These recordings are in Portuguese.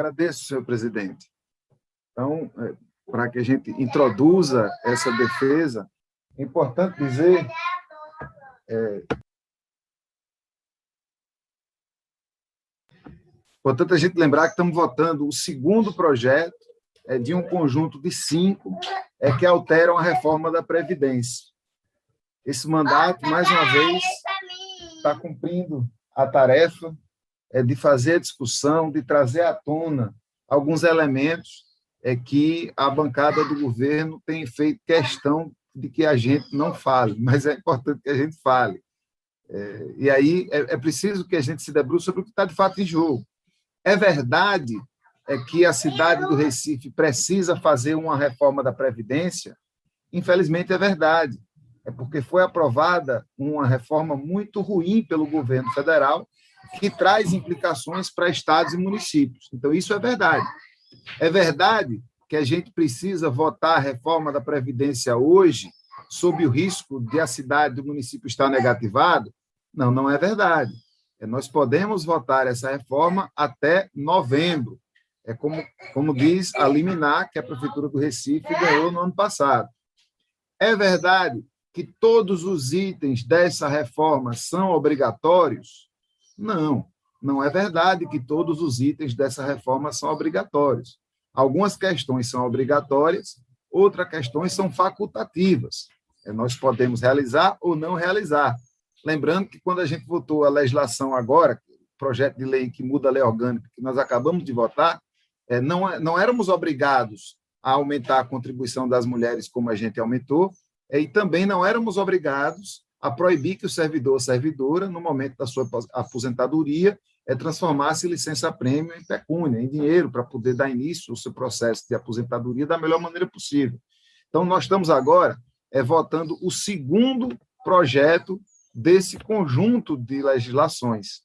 Agradeço, senhor presidente. Então, para que a gente introduza essa defesa, é importante dizer portanto, a gente lembrar que estamos votando o segundo projeto de um conjunto de 5 que alteram a reforma da Previdência. Esse mandato, mais uma vez, está cumprindo a tarefa de fazer a discussão, de trazer à tona alguns elementos que a bancada do governo tem feito questão de que a gente não fale, mas é importante que a gente fale. E aí é preciso que a gente se debruce sobre o que está de fato em jogo. É verdade que a cidade do Recife precisa fazer uma reforma da Previdência? Infelizmente, é verdade. É porque foi aprovada uma reforma muito ruim pelo governo federal, que traz implicações para estados e municípios. Então, isso é verdade. É verdade que a gente precisa votar a reforma da Previdência hoje, sob o risco de a cidade do município estar negativado? Não, não é verdade. Nós podemos votar essa reforma até novembro. É como diz a liminar que a Prefeitura do Recife ganhou no ano passado. É verdade que todos os itens dessa reforma são obrigatórios? Não, não é verdade que todos os itens dessa reforma são obrigatórios. Algumas questões são obrigatórias, outras questões são facultativas. Nós podemos realizar ou não realizar. Lembrando que quando a gente votou a legislação agora, projeto de lei que muda a lei orgânica, que nós acabamos de votar, não éramos obrigados a aumentar a contribuição das mulheres como a gente aumentou, e também não éramos obrigados a proibir que o servidor ou servidora, no momento da sua aposentadoria, transformasse licença-prêmio em pecúnia, em dinheiro, para poder dar início ao seu processo de aposentadoria da melhor maneira possível. Então, nós estamos agora votando o segundo projeto desse conjunto de legislações.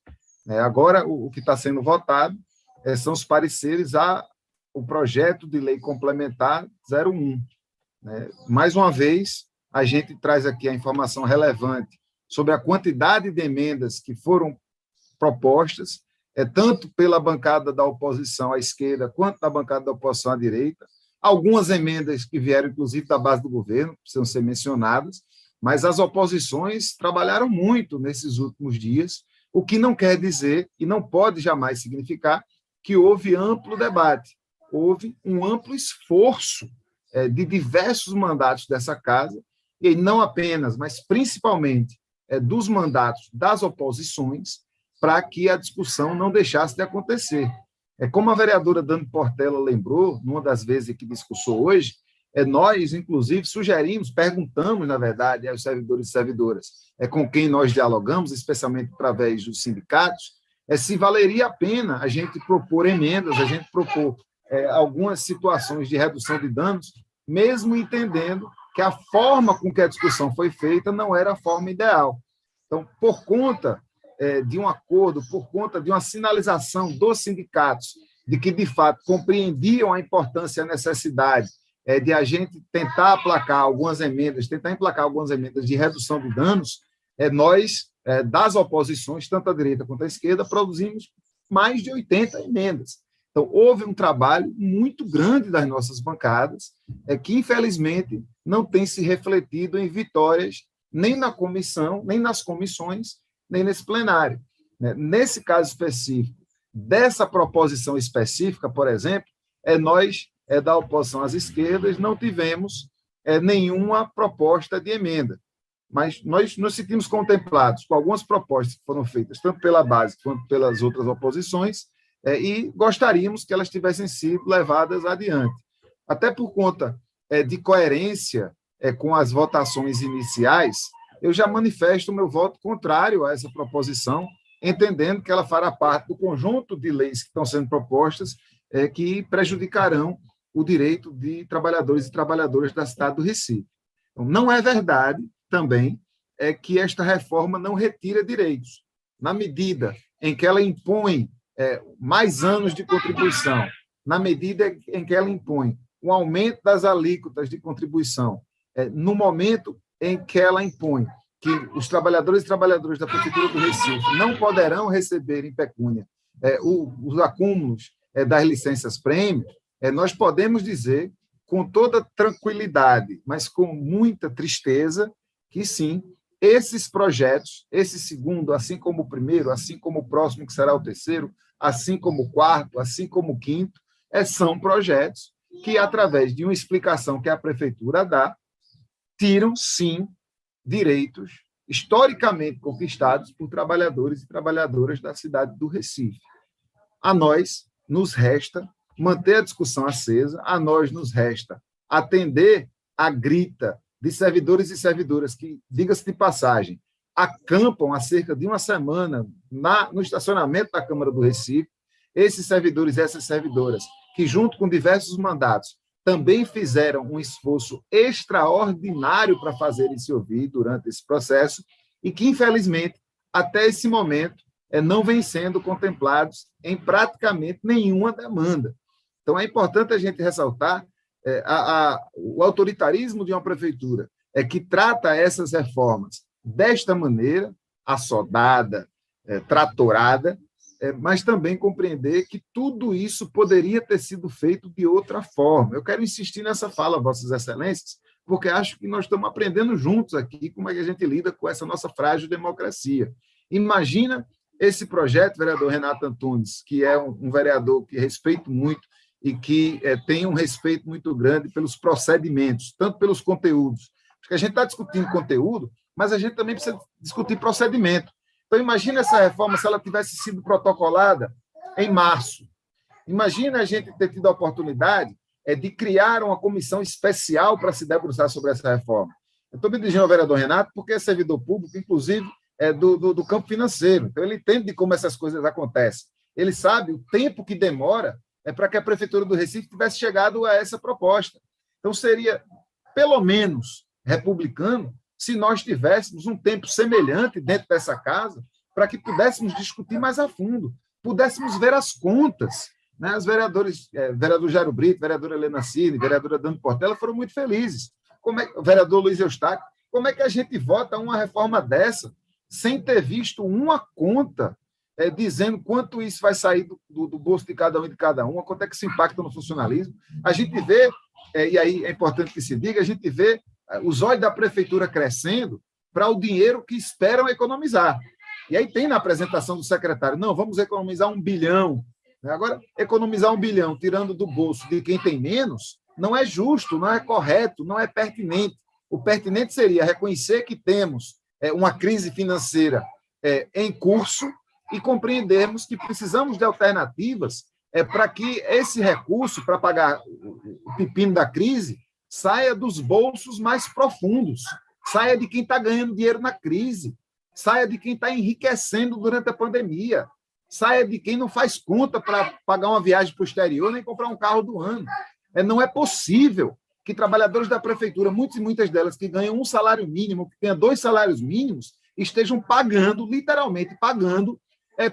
Agora, o que está sendo votado são os pareceres ao projeto de lei complementar 01. Mais uma vez, a gente traz aqui a informação relevante sobre a quantidade de emendas que foram propostas, tanto pela bancada da oposição à esquerda, quanto da bancada da oposição à direita. Algumas emendas que vieram, inclusive, da base do governo, precisam ser mencionadas, mas as oposições trabalharam muito nesses últimos dias, o que não quer dizer, e não pode jamais significar, que houve amplo debate, houve um amplo esforço de diversos mandatos dessa casa, e não apenas, mas principalmente dos mandatos das oposições, para que a discussão não deixasse de acontecer. Como a vereadora Dani Portela lembrou, numa das vezes que discursou hoje, nós, inclusive, sugerimos, perguntamos, na verdade, aos servidores e servidoras com quem nós dialogamos, especialmente através dos sindicatos, se valeria a pena a gente propor emendas, a gente propor algumas situações de redução de danos, mesmo entendendo que a forma com que a discussão foi feita não era a forma ideal. Então, por conta de um acordo, por conta de uma sinalização dos sindicatos de que, de fato, compreendiam a importância e a necessidade de a gente tentar emplacar algumas emendas de redução de danos, nós, das oposições, tanto a direita quanto a esquerda, produzimos mais de 80 emendas. Então, houve um trabalho muito grande das nossas bancadas, que, infelizmente, não tem se refletido em vitórias nem na comissão, nem nas comissões, nem nesse plenário. Nesse caso específico, dessa proposição específica, por exemplo, nós, da oposição às esquerdas, não tivemos nenhuma proposta de emenda, mas nós nos sentimos contemplados com algumas propostas que foram feitas, tanto pela base quanto pelas outras oposições, e gostaríamos que elas tivessem sido levadas adiante. Até por conta de coerência com as votações iniciais, eu já manifesto o meu voto contrário a essa proposição, entendendo que ela fará parte do conjunto de leis que estão sendo propostas que prejudicarão o direito de trabalhadores e trabalhadoras da cidade do Recife. Então, não é verdade, também, que esta reforma não retira direitos. Na medida em que ela impõe mais anos de contribuição, na medida em que ela impõe um aumento das alíquotas de contribuição, no momento em que ela impõe que os trabalhadores e trabalhadoras da Prefeitura do Recife não poderão receber em pecúnia os acúmulos das licenças prêmio, nós podemos dizer com toda tranquilidade, mas com muita tristeza, que sim, esses projetos, esse segundo, assim como o primeiro, assim como o próximo, que será o terceiro, assim como o quarto, assim como o quinto, são projetos que, através de uma explicação que a prefeitura dá, tiram, sim, direitos historicamente conquistados por trabalhadores e trabalhadoras da cidade do Recife. A nós nos resta manter a discussão acesa, a nós nos resta atender a grita de servidores e servidoras que, diga-se de passagem, acampam há cerca de uma semana no estacionamento da Câmara do Recife. Esses servidores e essas servidoras, que junto com diversos mandatos, também fizeram um esforço extraordinário para fazerem se ouvir durante esse processo e que, infelizmente, até esse momento, não vêm sendo contemplados em praticamente nenhuma demanda. Então, é importante a gente ressaltar o autoritarismo de uma prefeitura que trata essas reformas desta maneira, assodada, tratorada, mas também compreender que tudo isso poderia ter sido feito de outra forma. Eu quero insistir nessa fala, Vossas Excelências, porque acho que nós estamos aprendendo juntos aqui como é que a gente lida com essa nossa frágil democracia. Imagina esse projeto, vereador Renato Antunes, que é um vereador que respeito muito e que tem um respeito muito grande pelos procedimentos, tanto pelos conteúdos. Porque a gente está discutindo conteúdo, mas a gente também precisa discutir procedimento. Então, imagina essa reforma se ela tivesse sido protocolada em março. Imagina a gente ter tido a oportunidade de criar uma comissão especial para se debruçar sobre essa reforma. Eu estou me dirigindo ao vereador Renato porque é servidor público, inclusive, do campo financeiro. Então, ele entende de como essas coisas acontecem. Ele sabe o tempo que demora para que a Prefeitura do Recife tivesse chegado a essa proposta. Então, seria, pelo menos, republicano se nós tivéssemos um tempo semelhante dentro dessa casa para que pudéssemos discutir mais a fundo, pudéssemos ver as contas. Né? Os vereadores, vereador Jairo Brito, vereadora Helena Cine, vereadora Dani Portela foram muito felizes. O vereador Luiz Eustáquio, como é que a gente vota uma reforma dessa sem ter visto uma conta dizendo quanto isso vai sair do bolso de cada um e de cada um, quanto é que isso impacta no funcionalismo? A gente vê, e aí é importante que se diga, a gente vê os olhos da prefeitura crescendo para o dinheiro que esperam economizar. E aí tem na apresentação do secretário, não, vamos economizar 1 bilhão. Agora, economizar 1 bilhão tirando do bolso de quem tem menos, não é justo, não é correto, não é pertinente. O pertinente seria reconhecer que temos uma crise financeira em curso e compreendermos que precisamos de alternativas para que esse recurso para pagar o pepino da crise saia dos bolsos mais profundos, saia de quem está ganhando dinheiro na crise, saia de quem está enriquecendo durante a pandemia, saia de quem não faz conta para pagar uma viagem para o exterior nem comprar um carro do ano. Não é possível que trabalhadores da prefeitura, muitos e muitas delas que ganham um salário mínimo, que ganham 2 salários mínimos, estejam pagando, literalmente pagando,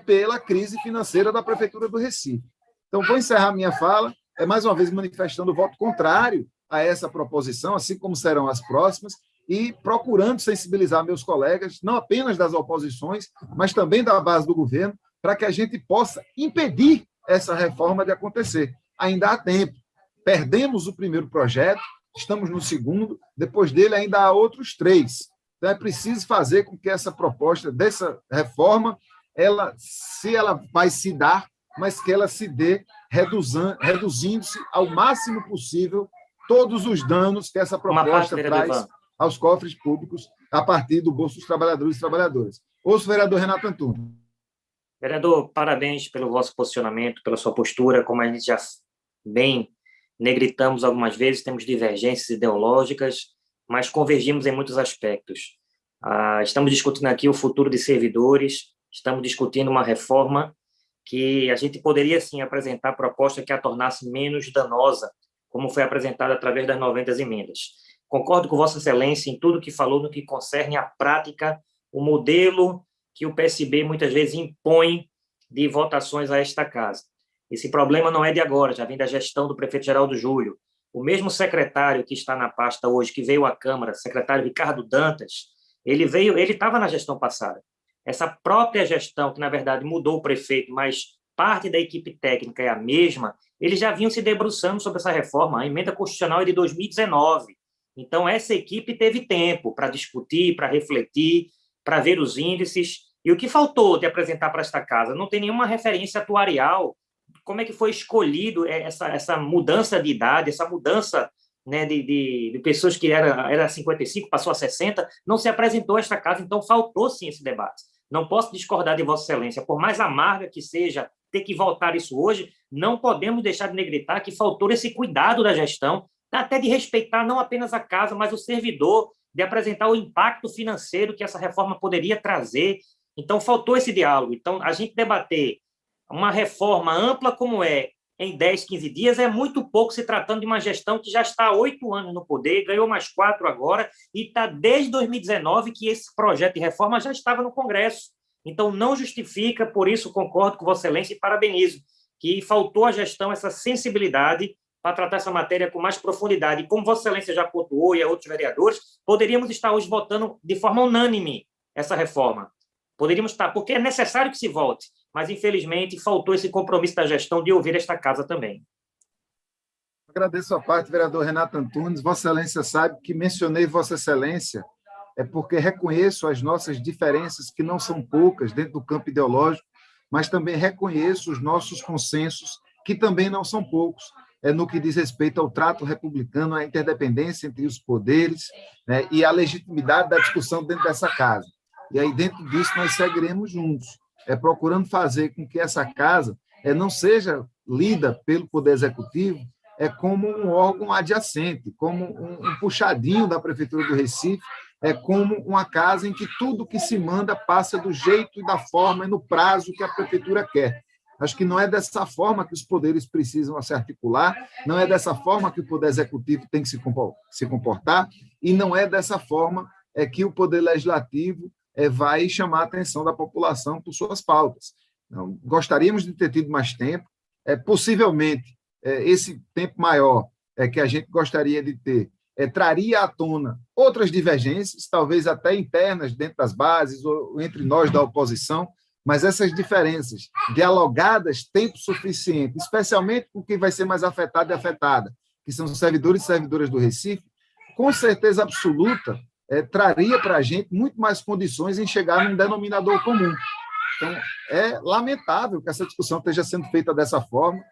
pela crise financeira da prefeitura do Recife. Então, vou encerrar minha fala, mais uma vez manifestando o voto contrário a essa proposição, assim como serão as próximas, e procurando sensibilizar meus colegas, não apenas das oposições, mas também da base do governo, para que a gente possa impedir essa reforma de acontecer. Ainda há tempo. Perdemos o primeiro projeto, estamos no segundo, depois dele ainda há outros 3. Então, é preciso fazer com que essa proposta dessa reforma, ela vai se dar, mas que ela se dê reduzindo-se ao máximo possível todos os danos que essa proposta traz aos cofres públicos a partir do bolso dos trabalhadores e trabalhadoras. Ouço o vereador Renato Antunes. Vereador, parabéns pelo vosso posicionamento, pela sua postura, como a gente já bem negritamos algumas vezes, temos divergências ideológicas, mas convergimos em muitos aspectos. Estamos discutindo aqui o futuro de servidores, estamos discutindo uma reforma que a gente poderia, sim, apresentar a proposta que a tornasse menos danosa, como foi apresentada através das 90 emendas. Concordo com Vossa Excelência em tudo que falou no que concerne à prática, o modelo que o PSB muitas vezes impõe de votações a esta casa. Esse problema não é de agora, já vem da gestão do prefeito Geraldo Júlio. O mesmo secretário que está na pasta hoje, que veio à Câmara, secretário Ricardo Dantas, ele estava na gestão passada. Essa própria gestão, que na verdade mudou o prefeito, mas parte da equipe técnica é a mesma, eles já vinham se debruçando sobre essa reforma. A emenda constitucional é de 2019. Então, essa equipe teve tempo para discutir, para refletir, para ver os índices. E o que faltou de apresentar para esta casa? Não tem nenhuma referência atuarial. Como é que foi escolhido essa mudança de idade, essa mudança, né, de pessoas que era 55, passou a 60, não se apresentou a esta casa, então faltou sim esse debate. Não posso discordar de Vossa Excelência, por mais amarga que seja ter que voltar isso hoje, não podemos deixar de negritar que faltou esse cuidado da gestão, até de respeitar não apenas a casa, mas o servidor, de apresentar o impacto financeiro que essa reforma poderia trazer. Então, faltou esse diálogo. Então, a gente debater uma reforma ampla como em 10, 15 dias, é muito pouco se tratando de uma gestão que já está há 8 anos no poder, ganhou mais 4 agora, e está desde 2019 que esse projeto de reforma já estava no Congresso. Então, não justifica, por isso concordo com Vossa Excelência e parabenizo, que faltou à gestão essa sensibilidade para tratar essa matéria com mais profundidade. E como Vossa Excelência já pontuou e a outros vereadores, poderíamos estar hoje votando de forma unânime essa reforma. Poderíamos estar, porque é necessário que se volte, mas, infelizmente, faltou esse compromisso da gestão de ouvir esta casa também. Agradeço a parte, vereador Renato Antunes. Vossa Excelência sabe que mencionei Vossa Excelência é porque reconheço as nossas diferenças, que não são poucas dentro do campo ideológico, mas também reconheço os nossos consensos, que também não são poucos, no que diz respeito ao trato republicano, à interdependência entre os poderes, né, e à legitimidade da discussão dentro dessa casa. E aí, dentro disso, nós seguiremos juntos, procurando fazer com que essa casa não seja lida pelo Poder Executivo como um órgão adjacente, como um puxadinho da Prefeitura do Recife, como uma casa em que tudo que se manda passa do jeito e da forma e no prazo que a Prefeitura quer. Acho que não é dessa forma que os poderes precisam se articular, não é dessa forma que o Poder Executivo tem que se comportar, e não é dessa forma que o Poder Legislativo vai chamar a atenção da população por suas pautas. Então, gostaríamos de ter tido mais tempo, possivelmente esse tempo maior que a gente gostaria de ter traria à tona outras divergências, talvez até internas dentro das bases ou entre nós da oposição, mas essas diferenças dialogadas tempo suficiente, especialmente com quem vai ser mais afetado e afetada, que são os servidores e servidoras do Recife, com certeza absoluta, traria para a gente muito mais condições em chegar num denominador comum. Então, é lamentável que essa discussão esteja sendo feita dessa forma.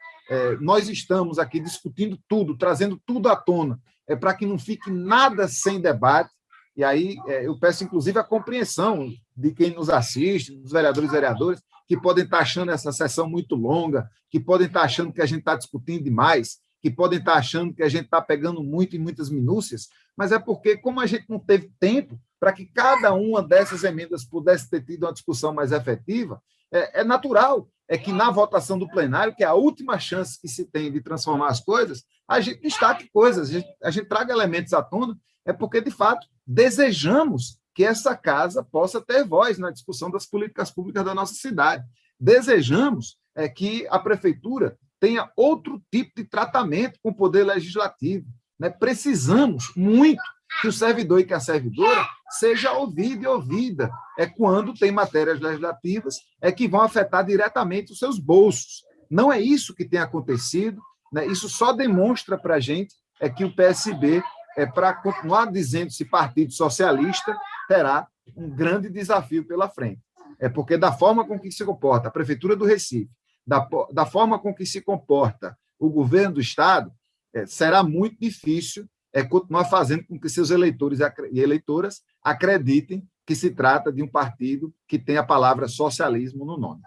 Nós estamos aqui discutindo tudo, trazendo tudo à tona, para que não fique nada sem debate. E aí eu peço, inclusive, a compreensão de quem nos assiste, dos vereadores e vereadoras, que podem estar achando essa sessão muito longa, que podem estar achando que a gente está discutindo demais, que podem estar achando que a gente está pegando muito em muitas minúcias, mas é porque, como a gente não teve tempo para que cada uma dessas emendas pudesse ter tido uma discussão mais efetiva, é natural que na votação do plenário, que é a última chance que se tem de transformar as coisas, a gente destaque coisas, a gente traga elementos à tona, porque, de fato, desejamos que essa casa possa ter voz na discussão das políticas públicas da nossa cidade. Desejamos que a prefeitura tenha outro tipo de tratamento com o poder legislativo. Né? Precisamos muito que o servidor e que a servidora seja ouvido e ouvida quando tem matérias legislativas que vão afetar diretamente os seus bolsos. Não é isso que tem acontecido, né? Isso só demonstra para a gente que o PSB, para continuar dizendo-se partido socialista, terá um grande desafio pela frente. Porque da forma com que se comporta a Prefeitura do Recife, da forma com que se comporta o governo do Estado, será muito difícil continuar fazendo com que seus eleitores e eleitoras acreditem que se trata de um partido que tem a palavra socialismo no nome.